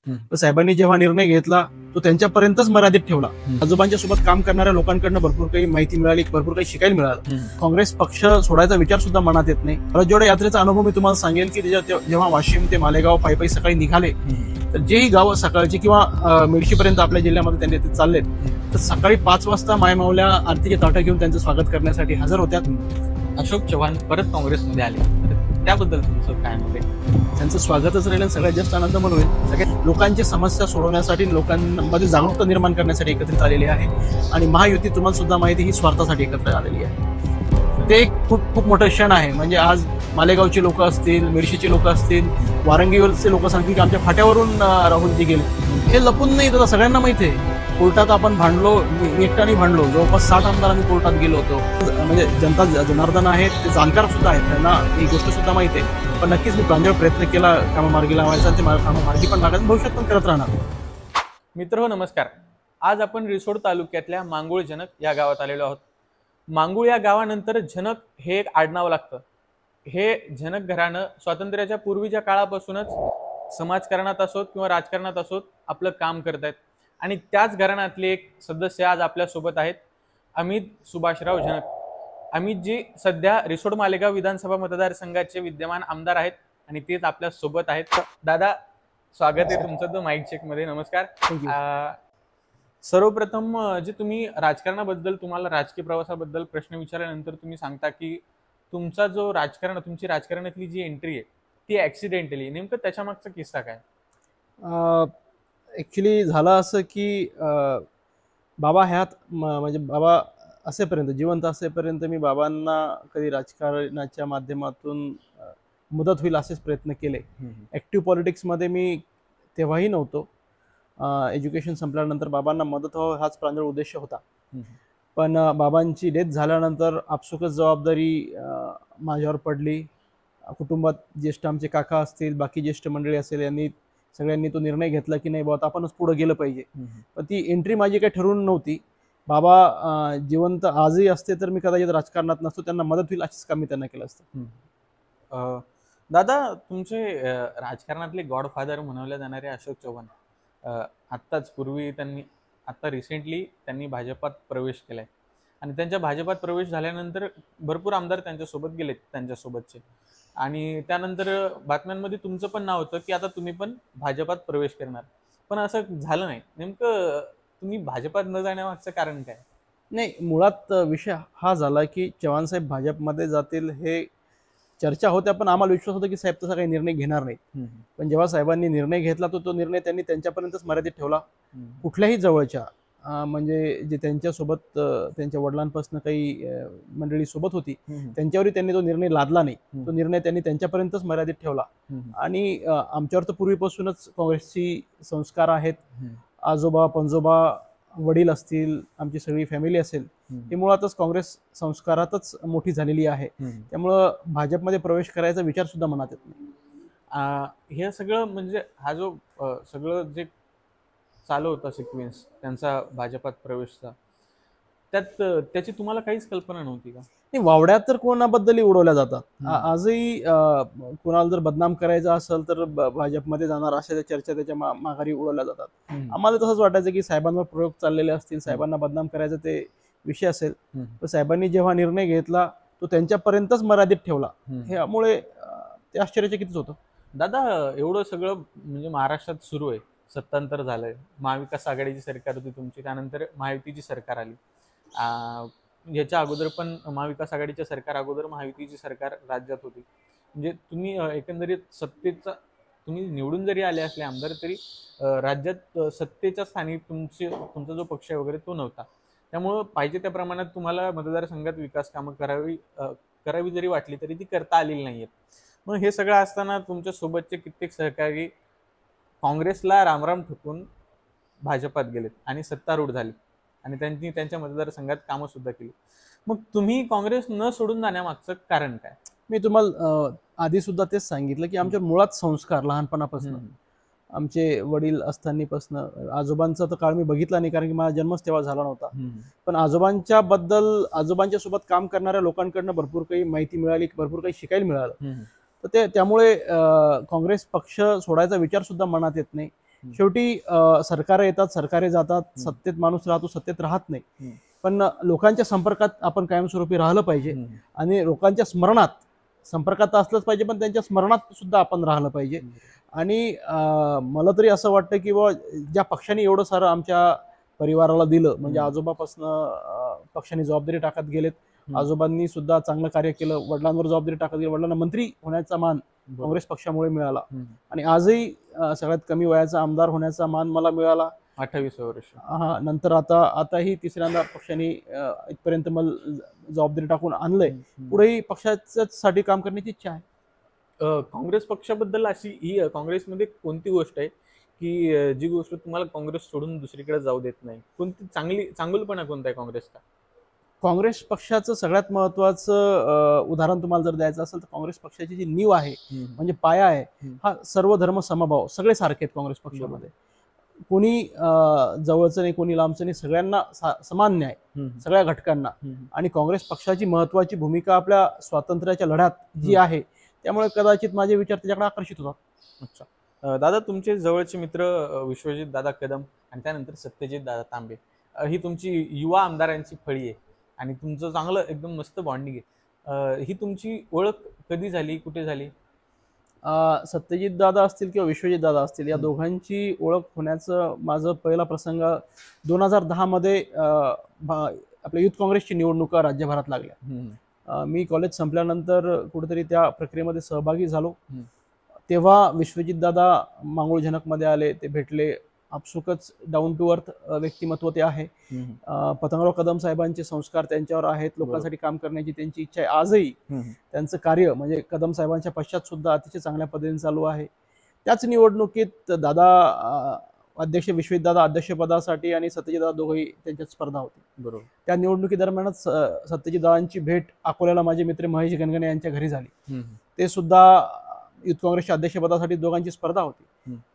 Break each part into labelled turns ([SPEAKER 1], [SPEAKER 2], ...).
[SPEAKER 1] तर साहेबांनी जेव्हा निर्णय घेतला तो त्यांच्यापर्यंतच मर्यादित ठेवला. आजोबांच्या सोबत काम करणाऱ्या लोकांकडनं भरपूर काही माहिती मिळाली, भरपूर काही शिकायला मिळालं. काँग्रेस पक्ष सोडायचा विचार सुद्धा मनात येत नाही. भारत जोडो यात्रेचा अनुभव मी तुम्हाला सांगेल की जेव्हा वाशिम ते मालेगाव पायी सकाळी निघाले, तर जेही गावं सकाळची किंवा मिरशीपर्यंत आपल्या जिल्ह्यामध्ये त्यांनी ते चाललेत, तर सकाळी 5 वाजता मायमावल्या आरतीचे ताटं घेऊन त्यांचं स्वागत करण्यासाठी हजर होत्या.
[SPEAKER 2] अशोक चव्हाण परत काँग्रेसमध्ये आले, तर त्याबद्दल तुमचं काय मत आहे?
[SPEAKER 1] त्यांचं स्वागतच राहील आणि सगळ्यात जास्त आनंद म्हणून सगळ्या लोकांची समस्या सोडवण्यासाठी, लोकांमध्ये जागरूकता निर्माण करण्यासाठी एकत्रित आलेली आहे. आणि महायुती तुम्हाला सुद्धा माहिती ही स्वार्थासाठी एकत्र आलेली आहे. ते एक खूप मोठं क्षण आहे. म्हणजे आज मालेगावची लोक असतील, मिरशीची लोक असतील, वारंगीवरचे लोक सांगतील की आमच्या फाट्यावरून राहुलजी गेले. हे लपून नाही, तर सगळ्यांना माहिती आहे. कोर्टात आपण भांडलो, मी एकट्याने भांडलो, जवळपास 60 आमदार आम्ही कोर्टात गेलो होतो. म्हणजे जनता जनार्दन आहेत, ते जाणकार सुद्धा आहेत, त्यांना ही गोष्ट सुद्धा माहिती आहे. पण नक्कीच मी प्रांजळ प्रयत्न केला कामामार्गी लावायचा, आणि ते कामामार्गी पण लागत, भविष्यात पण करत राहणार.
[SPEAKER 2] मित्र नमस्कार. आज आपण रिसोड तालुक्यातल्या मांगुळ जनक या गावात आलेलो आहोत. मांगुळ या गावानंतर जनक हे एक आडनाव लागतं. हे जनक घराणं स्वातंत्र्याच्या पूर्वीच्या काळापासूनच समाजकारणात असोत किंवा राजकारणात असोत आपलं काम करत आहेत. आणि त्याच घराण्यातले एक सदस्य आज आपल्या सोबत आहेत, अमित सुभाषराव जनक. अमितजी सध्या रिसोड मालेगाव विधानसभा मतदारसंघाचे विद्यमान आमदार आहेत आणि तेच आपल्या सोबत आहेत. दादा, स्वागत आहे तुमचं तो माईक चेक मध्ये. नमस्कार. सर्वप्रथम जे तुम्ही राजकारणाबद्दल, तुम्हाला राजकीय प्रवासाबद्दल प्रश्न विचारल्यानंतर तुम्ही सांगता की तुमचा जो तुमची राजकारणातली जी एंट्री आहे ती ऍक्सिडेंटली, नेमकं त्याच्या मागचा किस्सा काय?
[SPEAKER 1] ऍक्च्युली झालं असं की बाबा ह्यात म्हणजे बाबा असेपर्यंत, जिवंत असेपर्यंत मी बाबांना कधी राजकारणाच्या माध्यमातून मदत होईल असेच प्रयत्न केले. ॲक्टिव्ह पॉलिटिक्समध्ये मी तेव्हाही नव्हतो. एज्युकेशन संपल्यानंतर बाबांना मदत व्हावं हाच प्रांजळ उद्देश होता. पण बाबांची डेथ झाल्यानंतर आपसुकच जबाबदारी माझ्यावर पडली. कुटुंबात ज्येष्ठ आमचे काका असतील, बाकी ज्येष्ठ मंडळी असेल, यांनी सगळ्यांनी तो निर्णय घेतला की नाही बाबा आपणच पुढे गेलं पाहिजे. पण ती एंट्री माझी काही ठरवून नव्हती. बाबा जिवंत आजही असते तर मी कदाचित राजकारणात नसतो, त्यांना मदत होईल अशीच काम मी त्यांना केलं असतं.
[SPEAKER 2] दादा, तुमचे राजकारणातले गॉडफादर म्हणवले जाणारे अशोक चव्हाण आत्ताच रिसेंटली त्यांनी भाजपात प्रवेश केलाय. आणि त्यांच्या भाजपात प्रवेश झाल्यानंतर भरपूर आमदार त्यांच्यासोबत गेलेत, त्यांच्यासोबतचे. आणि त्यानंतर बातम्यांमध्ये तुमचं पण नाव होतं की आता तुम्ही पण भाजपात प्रवेश करणार, पण असं झालं नाही. नेमकं तुम्ही भाजपात न जाण्यामागचं कारण काय?
[SPEAKER 1] नाही, मुळात विषय हा झाला की चव्हाण साहेब भाजपमध्ये जातील हे चर्चा होत्या, पण आम्हाला विश्वास होता की साहेब तसा काही निर्णय घेणार नाहीत. पण जेव्हा साहेबांनी निर्णय घेतला तो निर्णय त्यांनी त्यांच्यापर्यंतच मर्यादित ठेवला. कुठल्याही जवळच्या म्हणजे जे त्यांच्यासोबत त्यांच्या वडिलांपासून काही मंडळी सोबत होती त्यांच्यावरही त्यांनी तो निर्णय लादला नाही. तो निर्णय त्यांनी त्यांच्यापर्यंतच मर्यादित ठेवला. आणि आमच्यावर तर पूर्वीपासूनच काँग्रेसची संस्कार आहेत. आजोबा पणजोबा वडील असतील, आमची सगळी फॅमिली असेल, ही मुळातच काँग्रेस संस्कारातच मोठी झालेली आहे. त्यामुळं भाजपमध्ये प्रवेश करायचा विचार सुद्धा मनात येत
[SPEAKER 2] नाही. हे सगळं म्हणजे हा जो सगळं जे चालू होता सिक्वेन्स त्यांचा भाजपात प्रवेशचा, त्याची तुम्हाला काहीच कल्पना नव्हती का?
[SPEAKER 1] नाही, वावड्या तर कोणाबद्दलही उडवल्या जातात. आजही कोणाला जर बदनाम करायचं असेल तर भाजपमध्ये जाणार अशा चर्चा त्याच्या माघारी उडवल्या जातात. आम्हाला तसंच वाटायचं की साहेबांवर प्रयोग चाललेले असतील, साहेबांना बदनाम करायचा ते विषय असेल. तर साहेबांनी जेव्हा निर्णय घेतला तो त्यांच्यापर्यंतच मर्यादित ठेवला. ह्यामुळे ते आश्चर्यचकितच होतं.
[SPEAKER 2] दादा, एवढं सगळं म्हणजे महाराष्ट्रात सुरू आहे, सत्तांतर झालंय, महाविकास आघाडीची सरकार होती तुमची, त्यानंतर महायुतीची सरकार आली. याच्या अगोदर पण महाविकास आघाडीच्या सरकार अगोदर महायुतीची सरकार राज्यात होती. म्हणजे तुम्ही एकंदरीत तुम्ही निवडून जरी आले असले आमदार, तरी राज्यात सत्तेच्या स्थानी तुमचा जो पक्ष आहे वगैरे तो नव्हता. त्यामुळं पाहिजे त्या प्रमाणात तुम्हाला मतदारसंघात विकास कामं करावी जरी वाटली तरी ती करता आलेली नाहीयेत. मग हे सगळं असताना तुमच्या सोबतचे कित्येक सहकारी काँग्रेसला रामराम ठोकून भाजपात गेलेत आणि सत्तारूढ झाले आणि त्यांनी त्यांच्या मतदारसंघात कामं सुद्धा केली. मग तुम्ही काँग्रेस न सोडून जाण्यामागचं कारण काय?
[SPEAKER 1] मी तुम्हाला आधी सुद्धा तेच सांगितलं की आमच्या मुळात संस्कार लहानपणापासून, आमचे वडील असतानापासून, आजोबांचा तर काळ मी बघितला नाही कारण की माझा जन्मच तेव्हा झाला नव्हता. पण आजोबांच्या सोबत काम करणाऱ्या लोकांकडनं भरपूर काही माहिती मिळाली, भरपूर काही शिकायला मिळालं. तर त्यामुळे काँग्रेस पक्ष सोडायचा विचार सुद्धा मनात येत नाही. शेवटी सरकार येतात, सरकारे जातात, सत्तेत माणूस राहतो, सत्तेत राहत नाही, पण लोकांच्या संपर्कात आपण कायमस्वरूपी राहिलं पाहिजे आणि लोकांच्या स्मरणात, संपर्कात तर असलंच पाहिजे पण त्यांच्या स्मरणात सुद्धा आपण राहिलं पाहिजे. आणि मला तरी असं वाटतं की ज्या पक्षाने एवढं सारं आमच्या परिवाराला दिलं, म्हणजे आजोबापासनं पक्षाने जबाबदारी टाकत गेलेत, आजोबांनी सुद्धा चांगलं कार्य केलं, वडिलांवर जबाबदारी टाकत गेली, वडिलांना मंत्री होण्याचा मान काँग्रेस पक्षामुळे मिळाला आणि आजही सगळ्यात कमी वयाचा आमदार होण्याचा मान मला मिळाला
[SPEAKER 2] 28 वर्ष.
[SPEAKER 1] हा, नंतर आताही तिसऱ्यांदा पक्षाने इथपर्यंत मला जबाबदारी टाकून आणलंय. पुढेही पक्षाच्याच साठी काम करण्याची इच्छा आहे.
[SPEAKER 2] काँग्रेस पक्षाबद्दल अशी ही काँग्रेसमध्ये कोणती गोष्ट आहे की जी गोष्ट तुम्हाला काँग्रेस सोडून दुसरीकडे जाऊ देत नाही? कोणती चांगुलपणा कोणता आहे काँग्रेसचा?
[SPEAKER 1] काँग्रेस पक्षाचं सगळ्यात महत्वाचं उदाहरण तुम्हाला जर द्यायचं असेल तर काँग्रेस पक्षाची जी नीव आहे, म्हणजे पाया आहे, हा सर्व धर्म समभाव, सगळे सारखे आहेत काँग्रेस पक्षामध्ये. कोणी जवळचं नाही, कोणी लांबचं नाही, सगळ्यांना समान न्याय, सगळ्या घटकांना. आणि काँग्रेस पक्षाची महत्वाची भूमिका आपल्या स्वातंत्र्याच्या लढ्यात जी आहे, त्यामुळे कदाचित माझे विचार त्याच्याकडे आकर्षित होतात.
[SPEAKER 2] अच्छा दादा, तुमचे जवळचे मित्र विश्वजित दादा कदम आणि त्यानंतर सत्यजित दादा तांबे, ही तुमची युवा आमदारांची फळी आहे आणि तुमचं चांगलं एकदम मस्त बॉन्डिंग आहे. ही तुमची ओळख कधी झाली, कुठे झाली?
[SPEAKER 1] सत्यजित दादा असतील किंवा विश्वजित दादा असतील, या दोघांची ओळख होण्याचं माझं पहिला प्रसंग 2010 मध्ये आपल्या युथ काँग्रेसची निवडणुका राज्यभरात लागल्या. मी कॉलेज संपल्यानंतर कुठेतरी त्या प्रक्रियेमध्ये सहभागी झालो. तेव्हा विश्वजित दादा मांगूळ झनकमध्ये आले, ते भेटले. आपसुकच डाऊन टू अर्थ व्यक्तिमत्व ते आहे. पतंगराव कदम साहेबांचे संस्कार त्यांच्यावर आहेत, लोकांसाठी काम करण्याची त्यांची इच्छा आहे. आजही त्यांचं कार्य म्हणजे कदम साहेबांच्या पश्चात सुद्धा अतिशय चांगल्या पद्धतीने चालू आहे. त्याच निवडणुकीत दादा अध्यक्ष, विश्वजित दादा अध्यक्षपदासाठी आणि सत्यजित दादा दोघंही त्यांच्यात स्पर्धा होती.
[SPEAKER 2] बरोबर.
[SPEAKER 1] त्या निवडणुकीदरम्यानच सत्यजित दादांची भेट अकोल्याला माझे मित्र महेश गणगणे यांच्या घरी झाली. ते सुद्धा युथ काँग्रेसच्या अध्यक्षपदासाठी दोघांची स्पर्धा होती.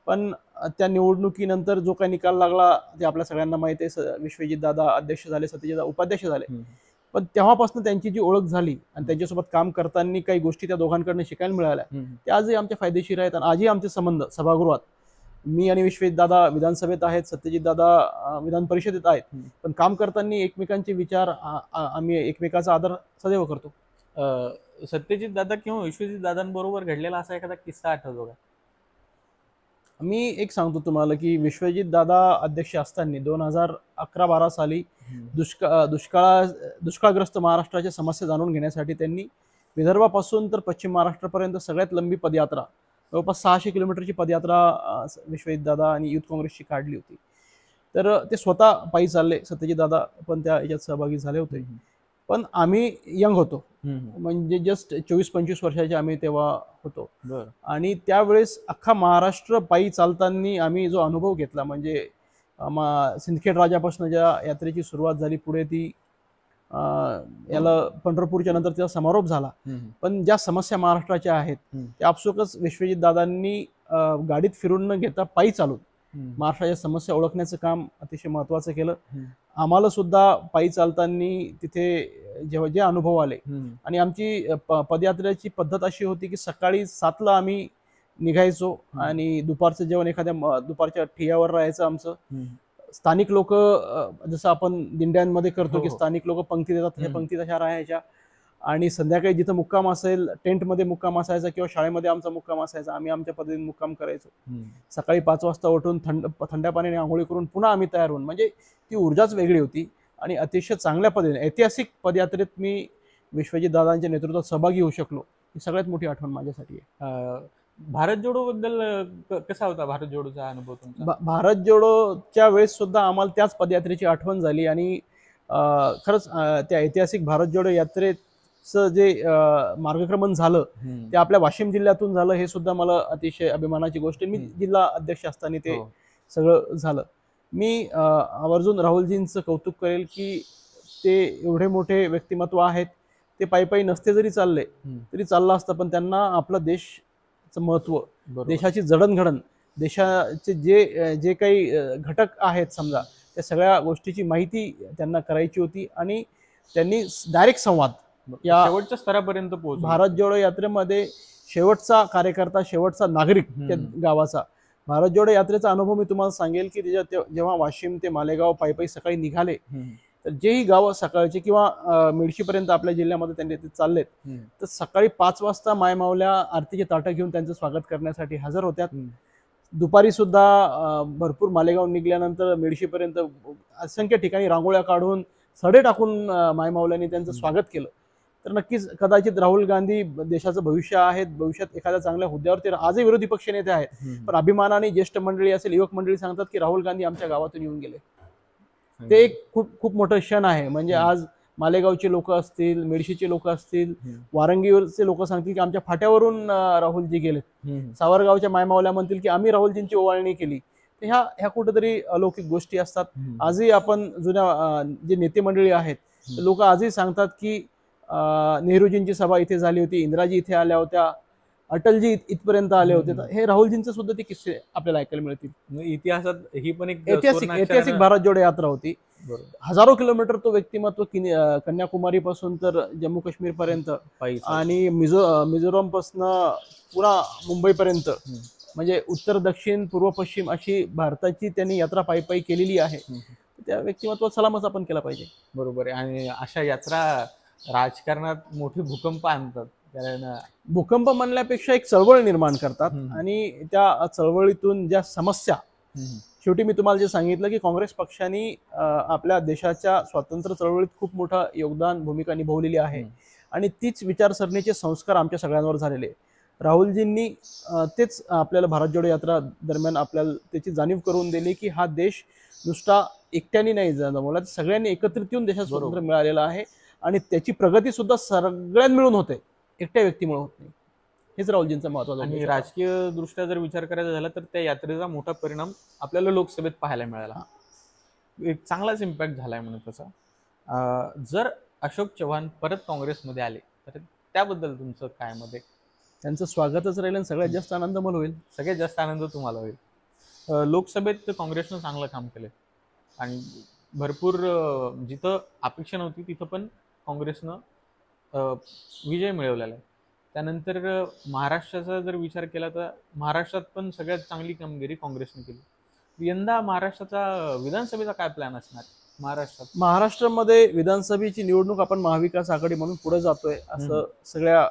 [SPEAKER 1] पण त्या निवडणुकीनंतर जो काही निकाल लागला ते आपल्या सगळ्यांना माहिती आहे. विश्वजित दादा अध्यक्ष झाले, सत्यजित दादा उपाध्यक्ष झाले. पण तेव्हापासून त्यांची जी ओळख झाली आणि त्यांच्यासोबत काम करताना काही गोष्टी त्या दोघांकडून शिकायला मिळाल्या, त्या आजही आमच्या फायदेशीर आहेत. आणि आजही आमचे संबंध सभागृहात, मी आणि विश्वजित दादा विधानसभेत आहेत, सत्यजित दादा विधान परिषदेत आहेत, पण काम करताना एकमेकांचे विचार, आम्ही एकमेकाचा आदर सदैव करतो.
[SPEAKER 2] सत्यजित दादा किंवा विश्वजित दादांबरोबर घडलेला असा एखादा किस्सा आठवतो का?
[SPEAKER 1] मी एक सांगतो तुम्हाला की विश्वजित दादा अध्यक्ष असताना 2011-12 साली दुष्काळग्रस्त महाराष्ट्राच्या समस्या जाणून घेण्यासाठी त्यांनी विदर्भापासून तर पश्चिम महाराष्ट्रापर्यंत सगळ्यात लंबी पदयात्रा, जवळपास 600 किलोमीटरची पदयात्रा विश्वजित दादा आणि युथ काँग्रेसची काढली होती. तर ते स्वतः पायी चालले, सत्यजित दादा पण त्या याच्यात सहभागी झाले होते. पण आम्ही यंग होतो, म्हणजे जस्ट 24-25 वर्षाचे आम्ही तेव्हा होतो. आणि त्यावेळेस अख्खा महाराष्ट्र पायी चालताना आम्ही जो अनुभव घेतला, म्हणजे सिंदखेड राजापासून ज्या यात्रेची सुरुवात झाली, पुढे ती याला पंढरपूरच्या नंतर तिचा समारोप झाला. पण ज्या समस्या महाराष्ट्राच्या आहेत त्या आपसुकच विश्वजित दादांनी गाडीत फिरून न घेता पायी चालून महाराष्ट्राच्या समस्या ओळखण्याचं काम अतिशय महत्वाचं केलं. आम्हाला सुद्धा पायी चालताना तिथे जेव्हा जे अनुभव आले, आणि आमची पदयात्रेची पद्धत अशी होती की सकाळी 7ला आम्ही निघायचो आणि दुपारचं जेवण एखाद्या दुपारच्या ठियावर राहायचं आमचं. स्थानिक लोक, जसं आपण दिंड्यांमध्ये करतो की स्थानिक लोक पंक्ती देतात, त्या पंक्ती तशा राहायच्या. आणि संध्याकाळी जिथं मुक्काम असेल, टेंटमध्ये मुक्काम असायचा किंवा शाळेमध्ये आमचा मुक्काम असायचा, आम्ही आमच्या पद्धतीने मुक्काम करायचो. सकाळी 5 वाजता उठून थंड्या पाण्याने आंघोळी करून पुन्हा आम्ही तयार होऊन, म्हणजे ती ऊर्जाच वेगळी होती. आणि अतिशय चांगल्या पद्धतीने ऐतिहासिक पदयात्रेत मी विश्वजित दादांच्या नेतृत्वात सहभागी होऊ शकलो, ही सगळ्यात मोठी आठवण माझ्यासाठी आहे.
[SPEAKER 2] भारत जोडो बद्दल कसा होता भारत जोडोचा अनुभव तुमचा?
[SPEAKER 1] भारत जोडोच्या वेळेस सुद्धा आम्हाला त्याच पदयात्रेची आठवण झाली. आणि खरंच त्या ऐतिहासिक भारत जोडो यात्रेचं जे मार्गक्रमण झालं ते आपल्या वाशिम जिल्ह्यातून झालं, हे सुद्धा मला अतिशय अभिमानाची गोष्ट. मी जिल्हा अध्यक्ष असताना ते सगळं झालं. मी आवर्जून राहुलजींचं कौतुक करेल की ते एवढे मोठे व्यक्तिमत्व आहेत, ते पायी पायी नसते जरी चालले तरी चाललं असतं, पण त्यांना आपला देशचं महत्व, देशाची जडणघडण, देशाचे जे काही घटक आहेत समजा, त्या सगळ्या गोष्टीची माहिती त्यांना करायची होती. आणि त्यांनी डायरेक्ट संवाद या
[SPEAKER 2] शेवटच्या स्तरापर्यंत पोहोचले.
[SPEAKER 1] भारत जोडो यात्रेमध्ये शेवटचा कार्यकर्ता, शेवटचा नागरिक त्या गावाचा, भारत जोडो यात्रेचा अनुभव मी तुम्हाला सांगेल की जेव्हा वाशिम ते मालेगाव पायी पायी सकाळी निघाले, तर जेही गावं सकाळची किंवा मिरशीपर्यंत आपल्या जिल्ह्यामध्ये त्यांनी ते चाललेत, तर सकाळी 5 वाजता मायमावल्या आरतीचे ताटं घेऊन त्यांचं स्वागत करण्यासाठी हजर होत्या. दुपारी सुद्धा भरपूर मालेगाव निघाल्यानंतर मिरशीपर्यंत असंख्य ठिकाणी रांगोळ्या काढून सडे टाकून मायमावल्यांनी त्यांचं स्वागत केलं. तर नक्कीच कदाचित राहुल गांधी देशाचं भविष्य आहेत, भविष्यात एखाद्या चांगल्या हुद्द्यावरती आजही विरोधी पक्ष नेते आहेत, पण अभिमानाने ज्येष्ठ मंडळी असेल, युवक मंडळी सांगतात की राहुल गांधी आमच्या गावातून येऊन गेले. ते एक खूप खूप मोठं क्षण आहे. म्हणजे आज मालेगावचे लोक असतील, मेडशीचे लोक असतील, वारंगीवरचे लोक सांगतील की आमच्या फाट्यावरून राहुलजी गेलेत. सावरगावच्या मायमावल्या म्हणतील की आम्ही राहुलजींची ओवाळणी केली. तर ह्या कुठेतरी अलौकिक गोष्टी असतात. आजही आपण जुन्या जे नेते मंडळी आहेत, लोक आजही सांगतात की नेहरूजींची सभा इथे झाली होती, इंदिराजी इथे आल्या होत्या, अटलजी इथपर्यंत आले होते. तर हे राहुलजींचे सुद्धा ते किस्से आपल्याला ऐकायला मिळतील.
[SPEAKER 2] इतिहासात ही पण एक
[SPEAKER 1] ऐतिहासिक भारत जोडो यात्रा होती. हजारो किलोमीटर तो व्यक्तिमत्व कन्याकुमारी पासून तर जम्मू काश्मीर पर्यंत आणि मिझोरम पासून पुन्हा मुंबईपर्यंत, म्हणजे उत्तर दक्षिण पूर्व पश्चिम अशी भारताची त्यांनी यात्रा पायी पायी केलेली आहे. त्या व्यक्तिमत्वाचा सलामच आपण केला पाहिजे.
[SPEAKER 2] बरोबर आहे. आणि अशा यात्रा राजकारणात मोठे भूकंप आणतात. कारण
[SPEAKER 1] भूकंप म्हणण्यापेक्षा एक चळवळ निर्माण करतात आणि त्या चळवळीतून ज्या समस्या, शेवटी मी तुम्हाला जे सांगितलं की काँग्रेस पक्षाने आपल्या देशाच्या स्वातंत्र्य चळवळीत खूप मोठं योगदान भूमिका निभावलेली आहे आणि तीच विचारसरणीचे संस्कार आमच्या सगळ्यांवर झालेले. राहुलजींनी तेच आपल्याला भारत जोडो यात्रा दरम्यान आपल्याला त्याची जाणीव करून दिली की हा देश नुसता एकट्याने नाही जमवला, सगळ्यांनी एकत्रित येऊन देशात स्वातंत्र्य मिळालेलं आहे आणि त्याची प्रगती सुद्धा सगळ्यांना मिळून होते, एकट्या व्यक्तीमुळे होत नाही. हेच राहुलजींचा महत्त्वाचा.
[SPEAKER 2] आणि राजकीय दृष्ट्या जर विचार करायचा झाला तर त्या यात्रेचा मोठा परिणाम आपल्याला लोकसभेत पाहायला मिळाला. एक चांगलाच इम्पॅक्ट झालाय म्हणून त्याचा. जर अशोक चव्हाण परत काँग्रेसमध्ये आले तर त्याबद्दल तुमचं काय मत आहे?
[SPEAKER 1] त्यांचं स्वागतच राहील आणि सगळ्यात जास्त आनंद मला होईल.
[SPEAKER 2] सगळ्यात जास्त आनंद तुम्हाला होईल. लोकसभेत काँग्रेसनं चांगलं काम केलंय आणि भरपूर जिथं अपेक्षा नव्हती तिथं पण काँग्रेसनं विजय मिळवलेला आहे. त्यानंतर महाराष्ट्राचा जर विचार केला तर महाराष्ट्रात पण सगळ्यात चांगली कामगिरी काँग्रेसने केली. यंदा महाराष्ट्राचा विधानसभेचा काय प्लॅन असणार?
[SPEAKER 1] महाराष्ट्रामध्ये विधानसभेची निवडणूक आपण महाविकास आघाडी म्हणून पुढे जातोय असं सगळ्या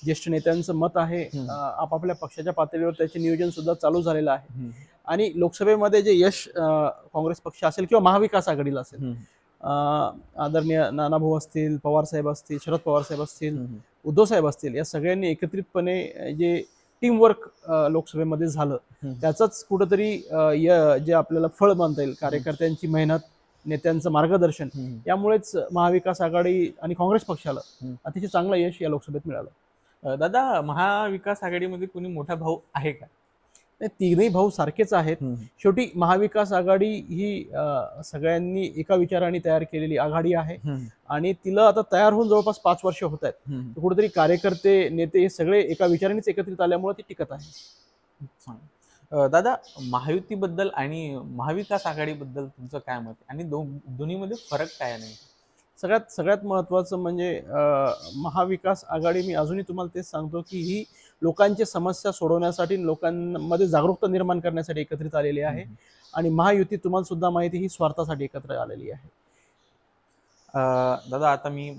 [SPEAKER 1] ज्येष्ठ नेत्यांचं मत आहे. आपापल्या पक्षाच्या पातळीवर त्याचे नियोजन सुद्धा चालू झालेलं आहे आणि लोकसभेमध्ये जे यश काँग्रेस पक्ष असेल किंवा महाविकास आघाडीला असेल, आदरणीय नानाभाऊ असतील, पवार साहेब असतील, शरद पवार साहेब असतील, उद्धव साहेब असतील, या सगळ्यांनी एकत्रितपणे जे टीमवर्क लोकसभेमध्ये झालं त्याचंच कुठंतरी जे आपल्याला फळ मानता येईल. कार्यकर्त्यांची मेहनत, नेत्यांचं मार्गदर्शन, यामुळेच महाविकास आघाडी आणि काँग्रेस पक्षाला अतिशय चांगलं यश या लोकसभेत मिळालं.
[SPEAKER 2] दादा, महाविकास आघाडीमध्ये कोणी मोठा भाऊ आहे का?
[SPEAKER 1] तिघही भाऊ सारखेच आहेत. शेवटी महाविकास आघाडी ही सगळ्यांनी एका विचाराने तयार केलेली आघाडी आहे आणि तिला आता तयार होऊन जवळपास 5 वर्ष होत आहेत. कुठेतरी कार्यकर्ते, नेते हे सगळे एका विचारानेच एकत्रित आल्यामुळे ती टिकत आहे.
[SPEAKER 2] दादा, महायुतीबद्दल आणि महाविकास आघाडीबद्दल तुमचं काय मत आहे आणि दोन्हीमध्ये फरक काय नाही?
[SPEAKER 1] सगळ्यात महत्त्वाचं म्हणजे महाविकास आघाडी, मी अजूनही तुम्हाला तेच सांगतो की ही लोकांच्या समस्या सोडवण्यासाठी, लोकांमध्ये जागरूकता निर्माण करण्यासाठी एकत्रित आलेली आहे आणि महायुती तुम्हाला सुद्धा माहिती ही स्वार्थासाठी एकत्र आलेली आहे.
[SPEAKER 2] दादा, आता मी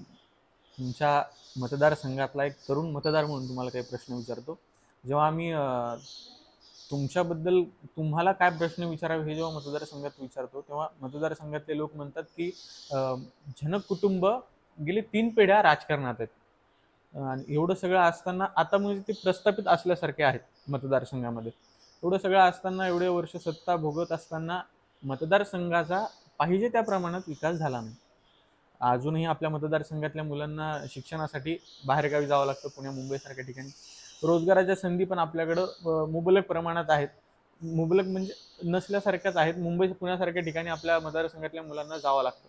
[SPEAKER 2] तुमच्या मतदारसंघातला एक तरुण मतदार म्हणून तुम्हाला काही प्रश्न विचारतो. जेव्हा आम्ही तुमच्याबद्दल तुम्हाला काय प्रश्न विचारावे हे जेव्हा मतदारसंघात विचारतो तेव्हा मतदारसंघातले लोक म्हणतात की जनक कुटुंब गेली 3 पिढ्या राजकारणात आहेत आणि एवढं सगळं असताना आता म्हणजे ते प्रस्थापित असल्यासारखे आहेत मतदारसंघामध्ये. एवढं सगळं असताना, एवढे वर्ष सत्ता भोगत असताना मतदारसंघाचा पाहिजे त्या प्रमाणात विकास झाला नाही. अजूनही आपल्या मतदारसंघातल्या मुलांना शिक्षणासाठी बाहेरगावी जावं लागतं, पुण्या मुंबईसारख्या ठिकाणी. रोजगाराच्या संधी पण आपल्याकडं मुबलक प्रमाणात आहेत, मुबलक म्हणजे नसल्यासारख्याच आहेत. मुंबई, पुण्यासारख्या ठिकाणी आपल्या मतदारसंघातल्या मुलांना जावं लागतं.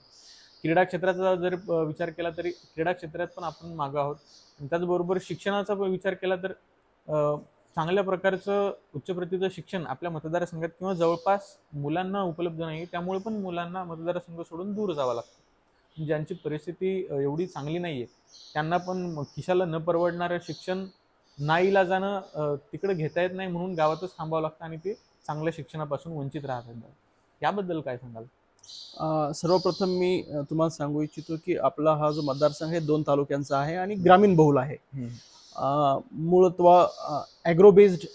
[SPEAKER 2] क्रीडा क्षेत्राचा जर विचार केला तरी क्रीडा क्षेत्रात पण आपण मागं आहोत. त्याचबरोबर शिक्षणाचा विचार केला तर चांगल्या प्रकारचं उच्च प्रतीचं शिक्षण आपल्या मतदारसंघात किंवा जवळपास मुलांना उपलब्ध नाही. त्यामुळे पण मुलांना मतदारसंघ सोडून दूर जावं लागतं. ज्यांची परिस्थिती एवढी चांगली नाही आहे त्यांना पण खिशाला न परवडणारं शिक्षण नाईलाजानं तिकडे घेता येत नाही म्हणून गावातच थांबावं लागतं आणि ते चांगल्या शिक्षणापासून वंचित राहतात. याबद्दल काय सांगाल?
[SPEAKER 1] सर्वप्रथम मी तुम्हाला सांगू इच्छितो की आपला हा जो मतदारसंघ आहे 2 तालुक्यांचा आहे आणि ग्रामीण बहुल आहे. मूळतः ॲग्रो बेस्ड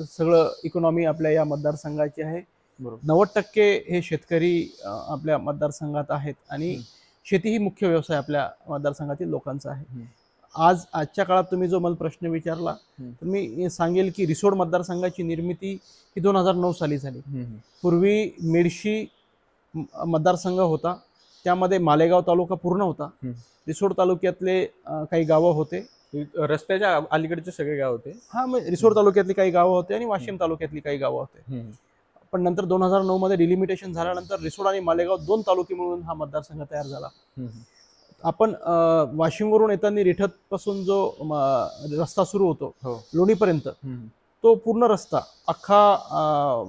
[SPEAKER 1] सगळं इकॉनॉमी आपल्या या मतदारसंघाची आहे. 90% हे शेतकरी आपल्या मतदारसंघात आहेत आणि शेती ही मुख्य व्यवसाय आपल्या मतदारसंघातील लोकांचा आहे. आजच्या काळात तुम्ही जो मला प्रश्न विचारला तर मी सांगेल की रिसोड मतदारसंघाची निर्मिती ही 2009 साली झाली. पूर्वी मेडशी मतदारसंघ होता, त्यामध्ये मालेगाव तालुका पूर्ण होता. रिसोड तालुक्यातले काही गावं होते,
[SPEAKER 2] रस्त्याच्या अलीकडचे सगळे गाव होते.
[SPEAKER 1] रिसोड तालुक्यातली काही गावं होते आणि वाशिम तालुक्यातली काही गावं होते. पण नंतर 2009 मध्ये डिलिमिटेशन झाल्यानंतर रिसोड आणि मालेगाव 2 तालुके मिळून हा मतदारसंघ तयार झाला. आपण वाशिमवरून येताना रिठत पासून जो रस्ता सुरू होतो लोणीपर्यंत, तो पूर्ण रस्ता अख्खा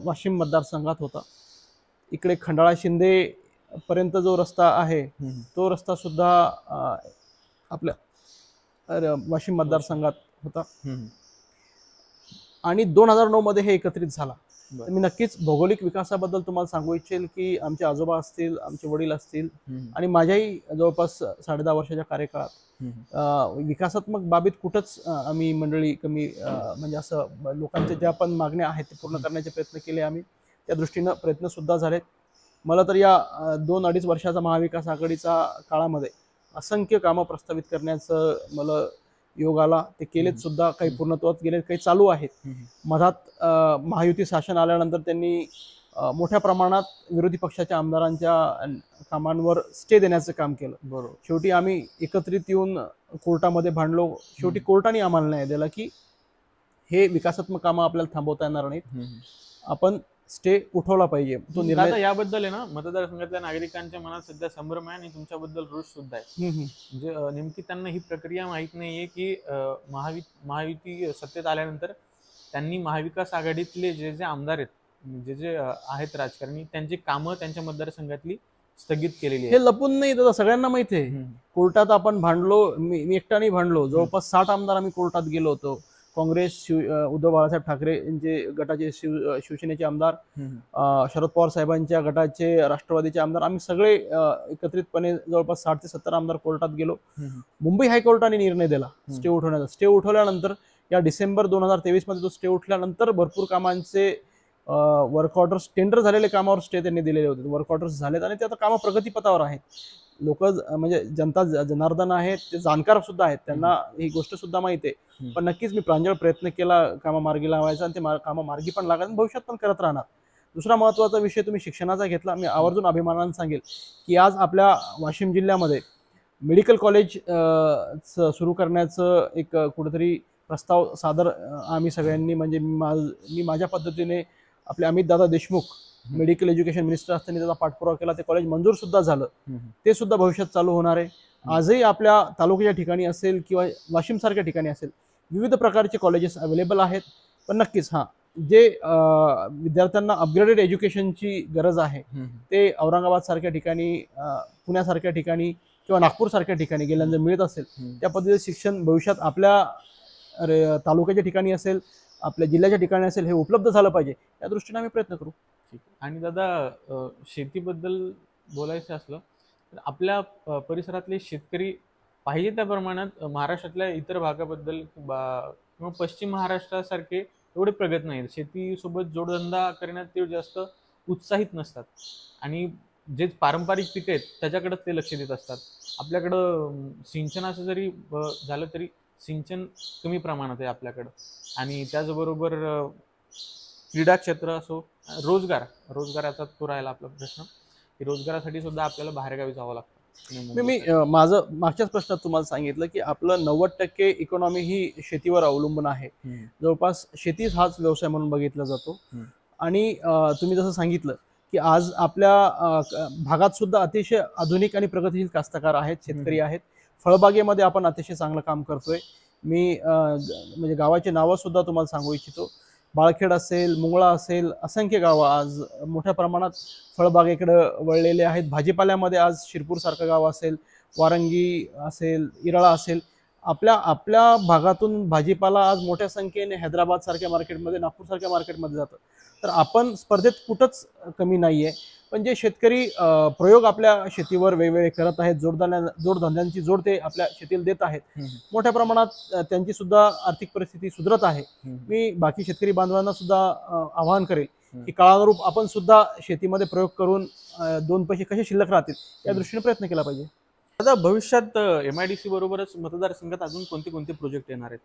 [SPEAKER 1] वाशिम मतदारसंघात होता. इकडे खंडाळा शिंदे पर्यंत जो रस्ता आहे तो रस्ता सुद्धा आपल्या वाशिम मतदारसंघात होता. आणि 2009 मध्ये हे एकत्रित झाला. मी नक्कीच भौगोलिक विकासाबद्दल तुम्हाला सांगू इच्छेल की आमचे आजोबा असतील, आमचे वडील असतील आणि माझ्याही जवळपास 10.5 वर्षाच्या कार्यकाळात विकासात्मक बाबीत कुठंच आम्ही मंडळी कमी म्हणजे असं लोकांच्या ज्या पण मागण्या आहेत ते पूर्ण करण्याचे प्रयत्न केले. आम्ही त्या दृष्टीनं प्रयत्न सुद्धा झालेत. मला तर या 2-2.5 वर्षाचा महाविकास आघाडीचा काळामध्ये असंख्य कामं प्रस्तावित करण्याचं मला योग आला. ते केलेत सुद्धा, काही पूर्णत्वात गेलेत, काही चालू आहेत. मधात महायुती शासन आल्यानंतर त्यांनी मोठ्या प्रमाणात विरोधी पक्षाच्या आमदारांच्या कामांवर स्टे देण्याचं काम केलं.
[SPEAKER 2] बरोबर.
[SPEAKER 1] शेवटी आम्ही एकत्रित येऊन कोर्टामध्ये भांडलो. शेवटी कोर्टाने आम्हाला न्याय दिला की हे विकासात्मक कामं आपल्याला थांबवता येणार नाहीत, आपण स्टे उठवला पाहिजे. तो निर्णय
[SPEAKER 2] याबद्दल आहे ना, मतदारसंघातल्या नागरिकांच्या मनात सध्या संभ्रम आहे आणि तुमच्याबद्दल रोष सुद्धा आहे. म्हणजे नेमकी त्यांना ही प्रक्रिया माहित नाहीये की महायुती सत्तेत आल्यानंतर त्यांनी महाविकास आघाडीतले जे जे आमदार आहेत, जे जे आहेत राजकारणी, त्यांची कामं त्यांच्या मतदारसंघातली स्थगित केलेली आहे.
[SPEAKER 1] हे लपून नाही, दादा सगळ्यांना माहिती आहे. कोर्टात आपण भांडलो, मी एकट्याने भांडलो. जवळपास 60 आमदार आम्ही कोर्टात गेलो होतो. काँग्रेस, उद्धव बाळासाहेब ठाकरे यांचे गटाचे, शिवसेनेचे आमदार, शरद पवार साहेबांच्या गटाचे, राष्ट्रवादीचे आमदार, आम्ही सगळे एकत्रितपणे जवळपास 60 ते 70 आमदार कोर्टात गेलो. मुंबई हायकोर्टाने निर्णय दिला स्टे उठवण्याचा. स्टे उठवल्यानंतर या डिसेंबर 2023 मध्ये तो स्टे उठल्यानंतर भरपूर कामांचे वर्क ऑर्डर्स, टेंडर झालेले कामावर स्टे त्यांनी दिलेले होते. वर्क ऑर्डर्स झालेत आणि ते आता कामं प्रगतीपथावर आहेत. लोक म्हणजे जनता जनार्दन आहेत, ते जाणकार सुद्धा आहेत, त्यांना ही गोष्ट सुद्धा माहिती आहे. पण नक्कीच मी प्रांजळ प्रयत्न केला कामा मार्गी लावायचा आणि ते कामं मार्गी पण लागतात, भविष्यात पण करत राहणार. दुसरा महत्त्वाचा विषय तुम्ही शिक्षणाचा घेतला. मी आवर्जून अभिमानाने सांगेल की आज आपल्या वाशिम जिल्ह्यामध्ये मेडिकल कॉलेज सुरू करण्याचं एक कुठेतरी प्रस्ताव सादर आम्ही सगळ्यांनी, म्हणजे मी माझ्या पद्धतीने, आपले अमितदादा देशमुख मेडिकल एज्युकेशन मिनिस्टर असताना त्याचा पाठपुरावा केला. ते कॉलेज मंजूर सुद्धा झालं. ते सुद्धा भविष्यात चालू होणार आहे. आजही आपल्या तालुक्याच्या ठिकाणी असेल किंवा वाशिम सारख्या ठिकाणी असेल, विविध प्रकारचे कॉलेजेस अवेलेबल आहेत. पण नक्कीच जे विद्यार्थ्यांना अपग्रेडेड एज्युकेशनची गरज आहे ते औरंगाबाद सारख्या ठिकाणी, पुण्यासारख्या ठिकाणी किंवा नागपूर सारख्या ठिकाणी गेल्यानंतर मिळत असेल, त्या पद्धतीचे शिक्षण भविष्यात आपल्या तालुक्याच्या ठिकाणी असेल, आपल्या जिल्ह्याच्या ठिकाणी असेल, हे उपलब्ध झालं पाहिजे. या दृष्टीने आम्ही प्रयत्न करू.
[SPEAKER 2] आणि दादा, शेतीबद्दल बोलायचं असलं तर आपल्या परिसरातले शेतकरी पाहिजे त्या प्रमाणात महाराष्ट्रातल्या इतर भागाबद्दल किंवा पश्चिम महाराष्ट्रासारखे एवढे प्रगत नाहीत. शेतीसोबत जोडधंदा करण्यात ते जास्त उत्साहित नसतात आणि जे पारंपरिक पिकं आहेत त्याच्याकडे ते लक्ष देत असतात. आपल्याकडं सिंचनाचं जरी झालं तरी सिंचन कमी प्रमाणात आहे आपल्याकडं. आणि त्याचबरोबर क्रीडा क्षेत्र असो, रोजगाराचा तो राहिला आपला प्रश्न, की रोजगारासाठी सुद्धा आपल्याला बाहेरगावी जावं लागतं.
[SPEAKER 1] मी माझं मागच्याच प्रश्नात तुम्हाला सांगितलं की आपलं 90% इकॉनॉमी ही शेतीवर अवलंबून आहे. जवळपास शेती हाच व्यवसाय म्हणून बघितला जातो. आणि तुम्ही जसं सांगितलं की आज आपल्या भागात सुद्धा अतिशय आधुनिक आणि प्रगतीशील कास्तकार आहेत, शेतकरी आहेत. फळबागेमध्ये आपण अतिशय चांगलं काम करतोय. मी म्हणजे गावाची नावं सुद्धा तुम्हाला सांगू इच्छितो. बाळखेड असेल, मुंगळा असेल, असंख्य गावं आज मोठ्या प्रमाणात फळबागेकडं वळलेले आहेत. भाजीपाल्यामध्ये आज शिरपूर सारखं गाव असेल, वारंगी असेल, इराळा असेल, आपल्या आपल्या भागातून भाजीपाला आज मोठ्या संख्येने हैदराबाद सारख्या मार्केटमध्ये, नागपूर सारख्या मार्केटमध्ये जातं. तर आपण स्पर्धेत कुठंच कमी नाहीये. पण जे शेतकरी प्रयोग आपल्या शेतीवर वेगवेगळे करत आहेत, जोडधंद्यांची जोड ते आपल्या शेतीला देत आहेत, मोठ्या प्रमाणात त्यांची सुद्धा आर्थिक परिस्थिती सुधरत आहे. मी बाकी शेतकरी बांधवांना सुद्धा आवाहन करेल की काळानुरूप आपण सुद्धा शेतीमध्ये प्रयोग करून दोन पैसे कसे शिल्लक राहतील या दृष्टीने प्रयत्न केला पाहिजे.
[SPEAKER 2] आता भविष्यात MIDC बरोबरच मतदारसंघात अजून कोणते कोणते प्रोजेक्ट येणार आहेत?